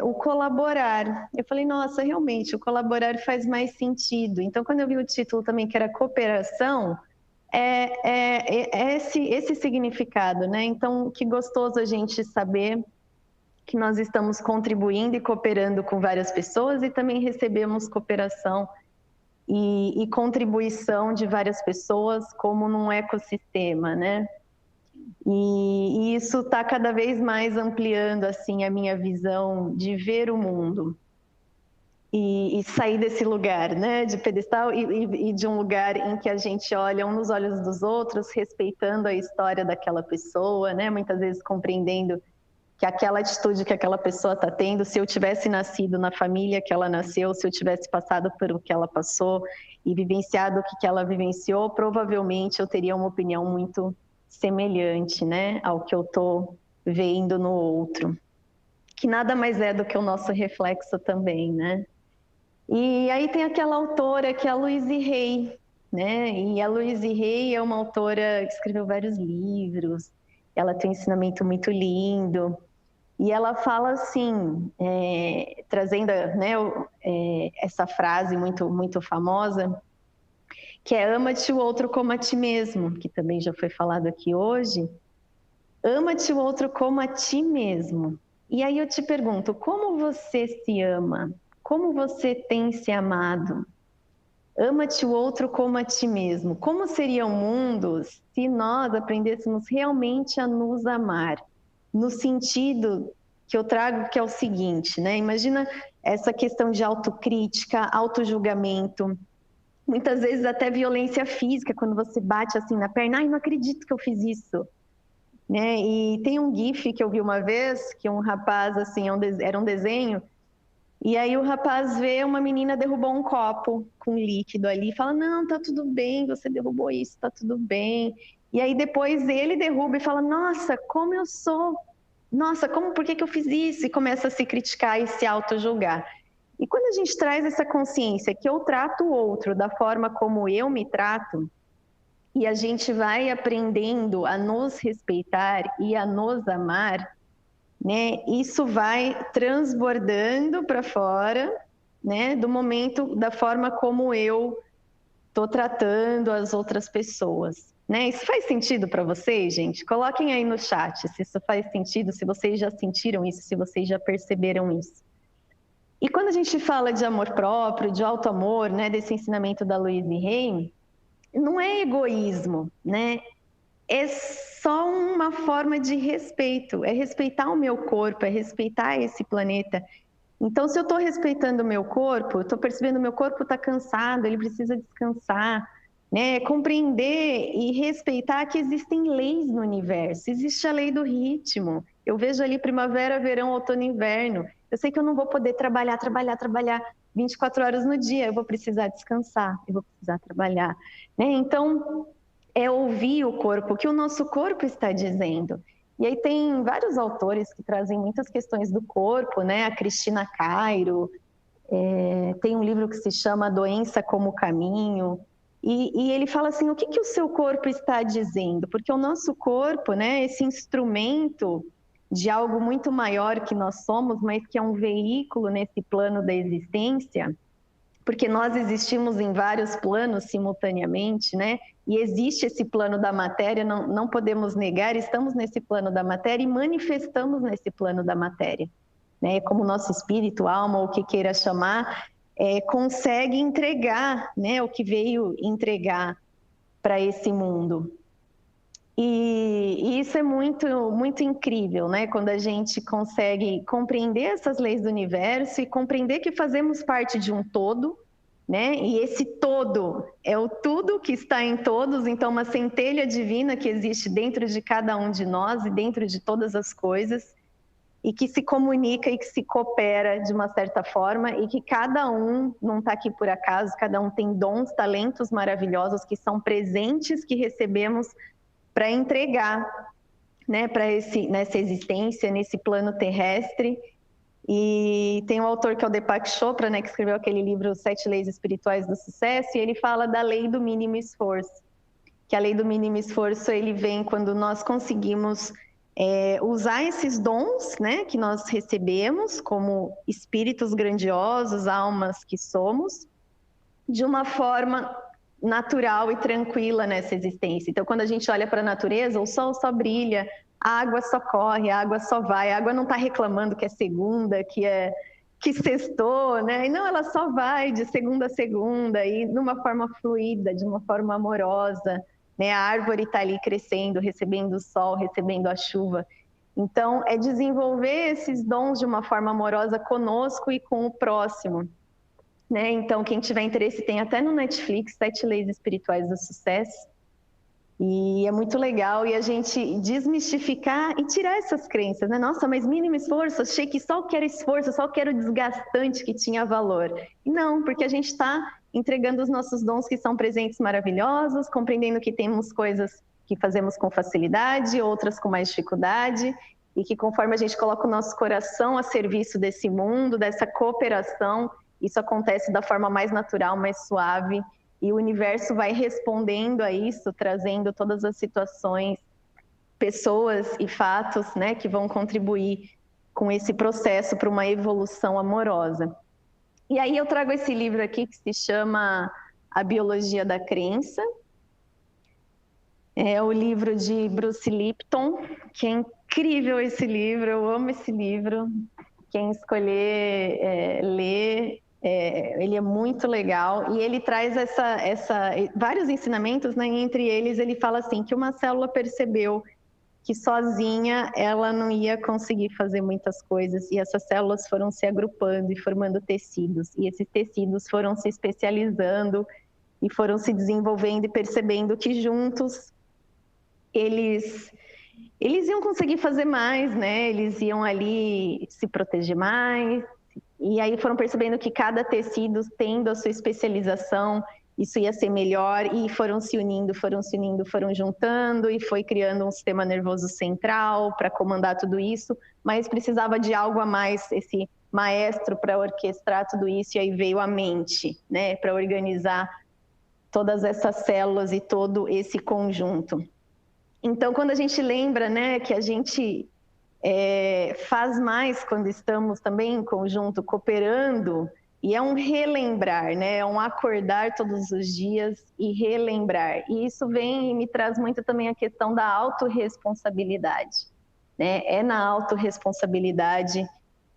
S6: o colaborar. Eu falei, nossa, realmente, o colaborar faz mais sentido. Então, quando eu vi o título também, que era cooperação, é esse significado, né? Então, que gostoso a gente saber que nós estamos contribuindo e cooperando com várias pessoas, e também recebemos cooperação e contribuição de várias pessoas como num ecossistema, né? E isso está cada vez mais ampliando assim a minha visão de ver o mundo e sair desse lugar, né, de pedestal e de um lugar em que a gente olha um nos olhos dos outros, respeitando a história daquela pessoa, né, muitas vezes compreendendo que aquela atitude que aquela pessoa está tendo, se eu tivesse nascido na família que ela nasceu, se eu tivesse passado por o que ela passou e vivenciado o que ela vivenciou, provavelmente eu teria uma opinião muito semelhante, né, ao que eu estou vendo no outro, que nada mais é do que o nosso reflexo também, né? E aí tem aquela autora que é a Louise Hay, né? E a Louise Hay é uma autora que escreveu vários livros, ela tem um ensinamento muito lindo, e ela fala assim, trazendo, né, essa frase muito famosa, que é ama-te o outro como a ti mesmo, que também já foi falado aqui hoje. Ama-te o outro como a ti mesmo. E aí eu te pergunto, como você se ama? Como você tem se amado? Ama-te o outro como a ti mesmo. Como seria o mundo se nós aprendêssemos realmente a nos amar? No sentido que eu trago, que é o seguinte, né? Imagina essa questão de autocrítica, autojulgamento, muitas vezes até violência física, quando você bate assim na perna, ai, não acredito que eu fiz isso, né? E tem um gif que eu vi uma vez, que um rapaz, assim, era um desenho, e aí o rapaz vê uma menina derrubou um copo com líquido ali, e fala, não, tá tudo bem, você derrubou isso, tá tudo bem. E aí depois ele derruba e fala, nossa, como eu sou, nossa, por que eu fiz isso? E começa a se criticar e se auto-julgar. E quando a gente traz essa consciência que eu trato o outro da forma como eu me trato, e a gente vai aprendendo a nos respeitar e a nos amar, né? Isso vai transbordando para fora, né? Do momento, da forma como eu estou tratando as outras pessoas, né? Isso faz sentido para vocês, gente? Coloquem aí no chat se isso faz sentido, se vocês já sentiram isso, se vocês já perceberam isso. E quando a gente fala de amor próprio, de auto-amor, né, desse ensinamento da Louise Hay, não é egoísmo, né? É só uma forma de respeito, é respeitar o meu corpo, é respeitar esse planeta. Então, se eu estou respeitando o meu corpo, eu estou percebendo que o meu corpo está cansado, ele precisa descansar, né? Compreender e respeitar que existem leis no universo, existe a lei do ritmo. Eu vejo ali primavera, verão, outono e inverno. eu sei que eu não vou poder trabalhar 24 horas no dia, eu vou precisar descansar, eu vou precisar trabalhar, né? Então, é ouvir o corpo, o que o nosso corpo está dizendo. E aí tem vários autores que trazem muitas questões do corpo, né? A Cristina Cairo, tem um livro que se chama Doença como Caminho, e ele fala assim, o que o seu corpo está dizendo? Porque o nosso corpo, né, esse instrumento de algo muito maior que nós somos, mas que é um veículo nesse plano da existência, porque nós existimos em vários planos simultaneamente, né? E existe esse plano da matéria, não podemos negar, estamos nesse plano da matéria e manifestamos nesse plano da matéria, né? Como o nosso espírito, alma, ou o que queira chamar, consegue entregar, né? O que veio entregar para esse mundo. E isso é muito, muito incrível, né? Quando a gente consegue compreender essas leis do universo e compreender que fazemos parte de um todo, né? E esse todo é o tudo que está em todos, então uma centelha divina que existe dentro de cada um de nós e dentro de todas as coisas, e que se comunica e que se coopera de uma certa forma, e que cada um não está aqui por acaso, cada um tem dons, talentos maravilhosos que são presentes que recebemos para entregar, né, para nessa existência, nesse plano terrestre. E tem um autor que é o Deepak Chopra, né, que escreveu aquele livro 7 Leis Espirituais do Sucesso, e ele fala da lei do mínimo esforço, que a lei do mínimo esforço ele vem quando nós conseguimos usar esses dons, né, que nós recebemos como espíritos grandiosos, almas que somos, de uma forma natural e tranquila nessa existência. Então, quando a gente olha para a natureza, o sol só brilha, a água só corre, a água só vai, a água não está reclamando que é segunda, que sextou, né? E não, ela só vai de segunda a segunda e de uma forma fluida, de uma forma amorosa, né? A árvore está ali crescendo, recebendo o sol, recebendo a chuva. Então, é desenvolver esses dons de uma forma amorosa conosco e com o próximo, né? Então, quem tiver interesse, tem até no Netflix 7 Leis Espirituais do Sucesso. E é muito legal e a gente desmistificar e tirar essas crenças, né? Nossa, mas mínimo esforço, achei que só quero esforço, só quero desgastante que tinha valor. E não, porque a gente está entregando os nossos dons que são presentes maravilhosos, compreendendo que temos coisas que fazemos com facilidade, outras com mais dificuldade, e que conforme a gente coloca o nosso coração a serviço desse mundo, dessa cooperação, isso acontece da forma mais natural, mais suave, e o universo vai respondendo a isso, trazendo todas as situações, pessoas e fatos, né, que vão contribuir com esse processo para uma evolução amorosa. E aí eu trago esse livro aqui que se chama A Biologia da Crença. É o livro de Bruce Lipton, que é incrível esse livro, eu amo esse livro. Quem escolher ler, ele é muito legal e ele traz vários ensinamentos, né? Entre eles ele fala assim que uma célula percebeu que sozinha ela não ia conseguir fazer muitas coisas e essas células foram se agrupando e formando tecidos e esses tecidos foram se especializando e foram se desenvolvendo e percebendo que juntos eles iam conseguir fazer mais, né? Eles iam ali se proteger mais. E aí foram percebendo que cada tecido tendo a sua especialização, isso ia ser melhor, e foram se unindo, foram juntando, e foi criando um sistema nervoso central para comandar tudo isso, mas precisava de algo a mais, esse maestro para orquestrar tudo isso, e aí veio a mente, né, para organizar todas essas células e todo esse conjunto. Então, quando a gente lembra, né, que a gente faz mais quando estamos também em conjunto, cooperando, e é um relembrar, né? É um acordar todos os dias e relembrar. E isso vem e me traz muito também a questão da autorresponsabilidade, né? É na autorresponsabilidade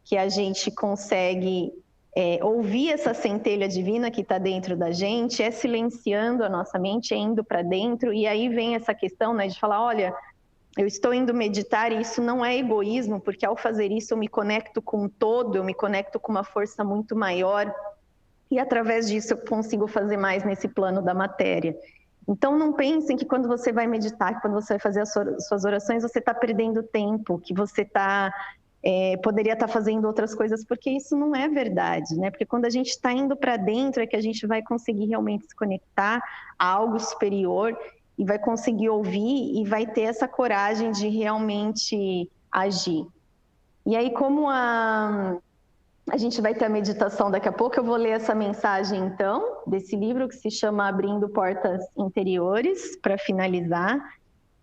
S6: que a gente consegue ouvir essa centelha divina que está dentro da gente, silenciando a nossa mente, indo para dentro, e aí vem essa questão, né, de falar, olha, eu estou indo meditar e isso não é egoísmo, porque ao fazer isso eu me conecto com o todo, eu me conecto com uma força muito maior e através disso eu consigo fazer mais nesse plano da matéria. Então não pensem que quando você vai meditar, que quando você vai fazer as suas orações, você está perdendo tempo, que você está poderia estar fazendo outras coisas, porque isso não é verdade, né? Porque quando a gente está indo para dentro é que a gente vai conseguir realmente se conectar a algo superior e vai conseguir ouvir e vai ter essa coragem de realmente agir. E aí, como a gente vai ter a meditação daqui a pouco, eu vou ler essa mensagem, então, desse livro que se chama Abrindo Portas Interiores, para finalizar,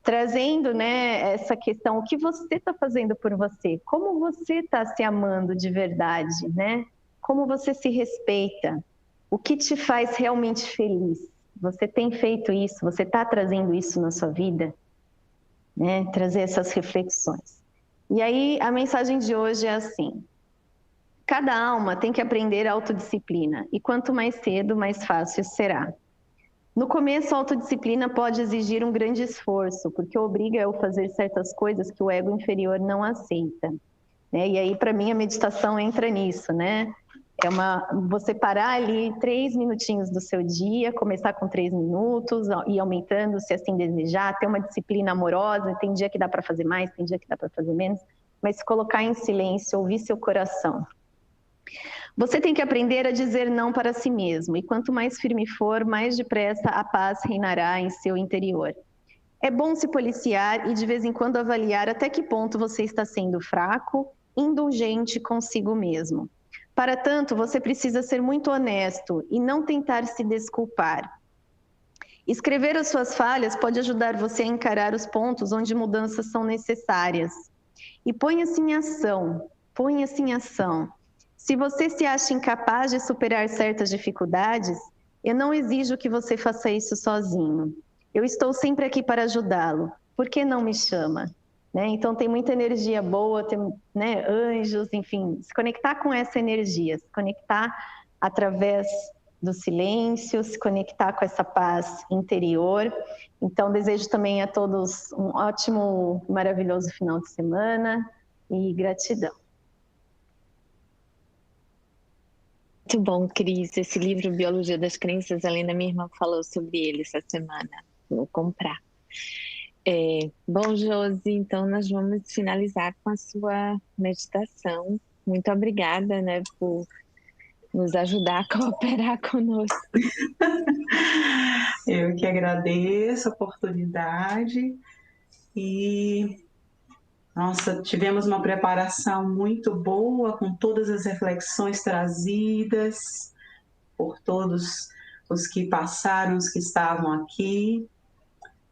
S6: trazendo, né, essa questão, o que você está fazendo por você? Como você está se amando de verdade, né? Como você se respeita? O que te faz realmente feliz? Você tem feito isso? Você está trazendo isso na sua vida? Né? Trazer essas reflexões. E aí, a mensagem de hoje é assim: cada alma tem que aprender a autodisciplina, e quanto mais cedo, mais fácil será. No começo, a autodisciplina pode exigir um grande esforço, porque obriga eu a fazer certas coisas que o ego inferior não aceita. Né? E aí, para mim, a meditação entra nisso, né? Você parar ali 3 minutinhos do seu dia, começar com 3 minutos, ir aumentando se assim desejar, ter uma disciplina amorosa, tem dia que dá para fazer mais, tem dia que dá para fazer menos, mas se colocar em silêncio, ouvir seu coração. Você tem que aprender a dizer não para si mesmo, e quanto mais firme for, mais depressa a paz reinará em seu interior. É bom se policiar e de vez em quando avaliar até que ponto você está sendo fraco, indulgente consigo mesmo. Para tanto, você precisa ser muito honesto e não tentar se desculpar. Escrever as suas falhas pode ajudar você a encarar os pontos onde mudanças são necessárias. E ponha-se em ação, ponha-se em ação. Se você se acha incapaz de superar certas dificuldades, eu não exijo que você faça isso sozinho. Eu estou sempre aqui para ajudá-lo. Por que não me chama? Né? Então tem muita energia boa, tem, né, anjos, enfim, se conectar com essa energia, se conectar através do silêncio, se conectar com essa paz interior. Então desejo também a todos um ótimo, maravilhoso final de semana e gratidão.
S1: Muito bom, Cris. Esse livro, Biologia das Crenças, além da minha irmã falou sobre ele essa semana. Vou comprar. Bom, Josi, então nós vamos finalizar com a sua meditação. Muito obrigada, né, por nos ajudar a cooperar conosco.
S3: Eu que agradeço a oportunidade e, nossa, tivemos uma preparação muito boa, com todas as reflexões trazidas por todos os que passaram, os que estavam aqui.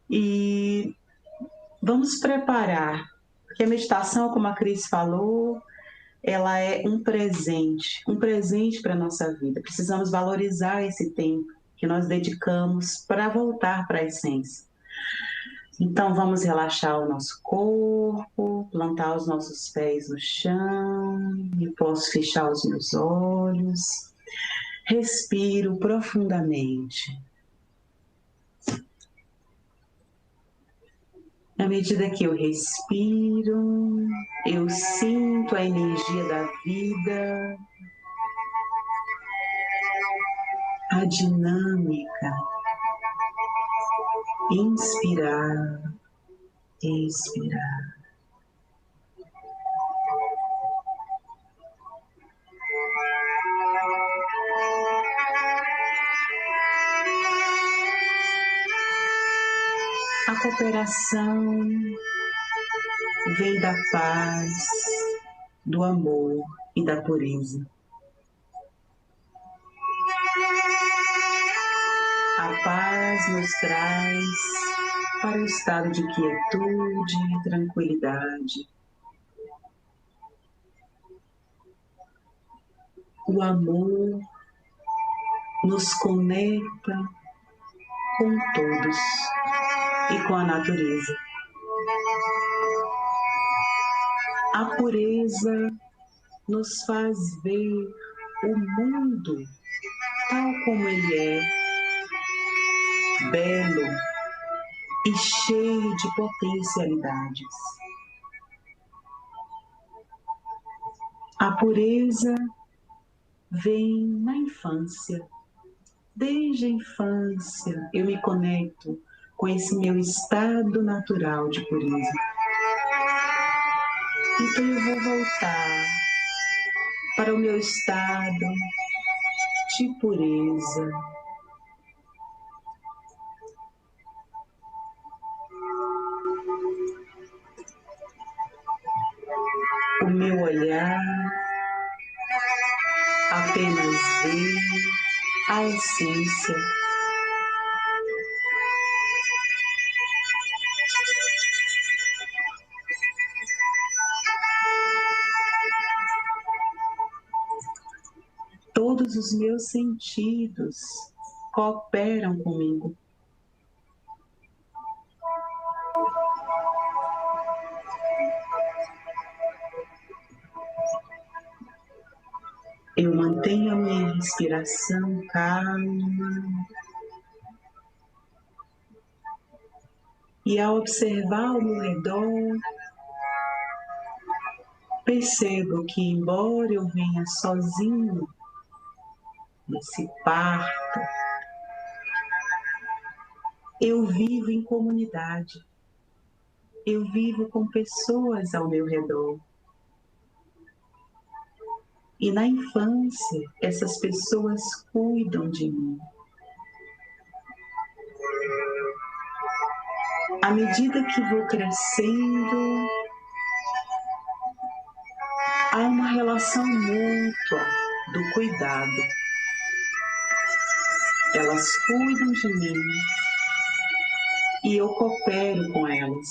S3: E vamos preparar, porque a meditação, como a Cris falou, ela é um presente para a nossa vida. Precisamos valorizar esse tempo que nós dedicamos para voltar para a essência. Então vamos relaxar o nosso corpo, plantar os nossos pés no chão, e posso fechar os meus olhos. Respiro profundamente. À medida que eu respiro, eu sinto a energia da vida, a dinâmica. Inspirar, expirar. A cooperação vem da paz, do amor e da pureza. A paz nos traz para o estado de quietude e tranquilidade. O amor nos conecta com todos e com a natureza. A pureza nos faz ver o mundo tal como ele é, belo e cheio de potencialidades. A pureza vem na infância. Desde a infância eu me conecto com esse meu estado natural de pureza. Então eu vou voltar para o meu estado de pureza. O meu olhar apenas vê a essência. Todos os meus sentidos cooperam comigo. Eu mantenho a minha respiração calma. E ao observar ao meu redor, percebo que, embora eu venha sozinho nesse parto, eu vivo em comunidade. Eu vivo com pessoas ao meu redor. E na infância, essas pessoas cuidam de mim. À medida que vou crescendo, há uma relação mútua do cuidado. Elas cuidam de mim e eu coopero com elas.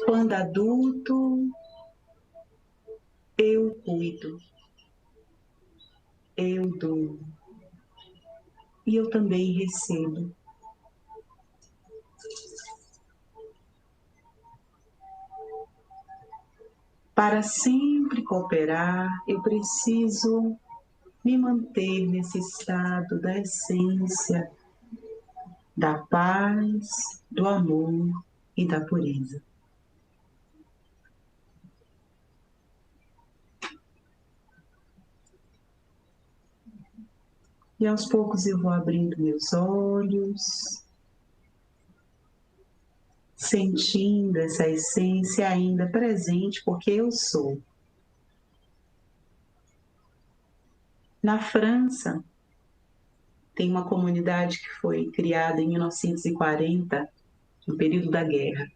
S3: Quando adulto, eu cuido, eu dou e eu também recebo. Para sempre cooperar, eu preciso me manter nesse estado da essência, da paz, do amor e da pureza. E aos poucos eu vou abrindo meus olhos, sentindo essa essência ainda presente, porque eu sou. Na França, tem uma comunidade que foi criada em 1940, no período da guerra.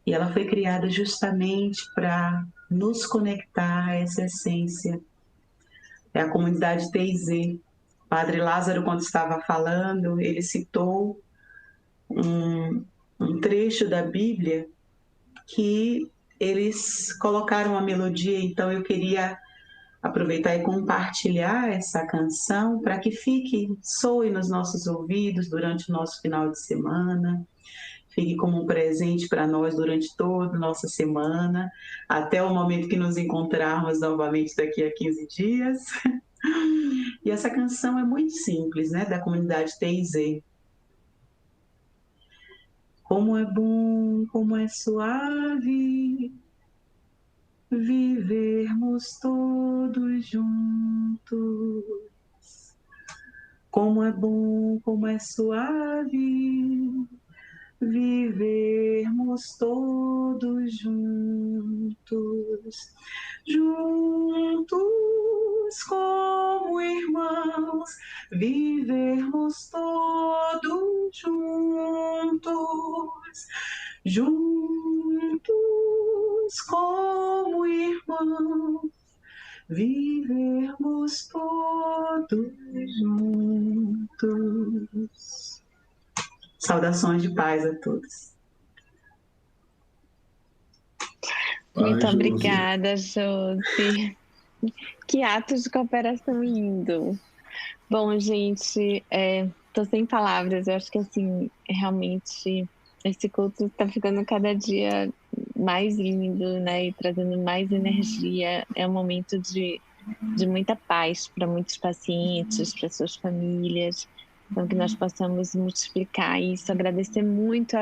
S3: E ela foi criada justamente para nos conectar a essa essência. É a comunidade Taizé. Padre Lázaro, quando estava falando, ele citou um trecho da Bíblia que eles colocaram a melodia, então eu queria aproveitar e compartilhar essa canção para que soe nos nossos ouvidos durante o nosso final de semana, fique como um presente para nós durante toda a nossa semana, até o momento que nos encontrarmos novamente daqui a 15 dias. E essa canção é muito simples, né, da comunidade Taizé. Como é bom, como é suave vivermos todos juntos. Como é bom, como é suave vivermos todos juntos. Juntos como irmãos, vivermos todos juntos. Juntos como irmãos, vivermos todos juntos. Saudações de paz a todos.
S1: Muito obrigada, Josi. Que ato de cooperação lindo. Bom, gente, tô sem palavras. Eu acho que, assim, realmente esse culto está ficando cada dia mais lindo, né? E trazendo mais energia. É um momento de muita paz para muitos pacientes, para suas famílias. Então, que nós possamos multiplicar isso, agradecer muito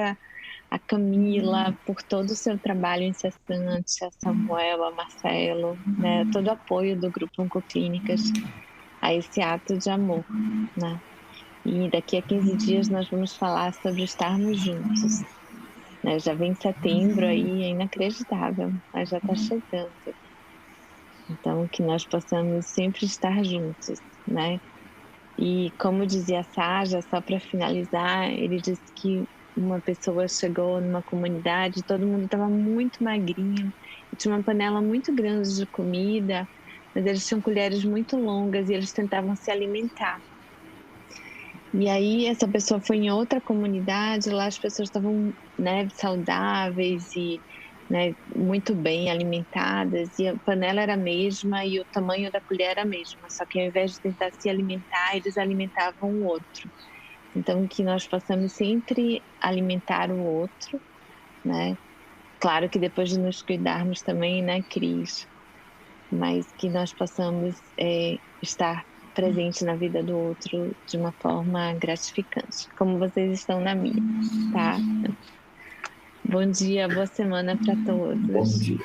S1: a Camila por todo o seu trabalho incessante, a Samuel, a Marcelo, né, todo o apoio do Grupo Oncoclínicas a esse ato de amor, né? E daqui a 15 dias nós vamos falar sobre estarmos juntos, né? Já vem setembro aí, é inacreditável, mas já está chegando. Então, que nós possamos sempre estar juntos, né? E como dizia a Saja, só para finalizar, ele disse que uma pessoa chegou numa comunidade, todo mundo estava muito magrinho, e tinha uma panela muito grande de comida, mas eles tinham colheres muito longas e eles tentavam se alimentar. E aí essa pessoa foi em outra comunidade, lá as pessoas estavam, né, saudáveis e, né, muito bem alimentadas, e a panela era a mesma e o tamanho da colher era a mesma, só que ao invés de tentar se alimentar, eles alimentavam o outro. Então, que nós possamos sempre alimentar o outro, né? Claro que depois de nos cuidarmos também, né, Cris? Mas que nós possamos estar presente na vida do outro de uma forma gratificante, como vocês estão na minha, tá? Bom dia, boa semana para todos.
S4: Bom dia.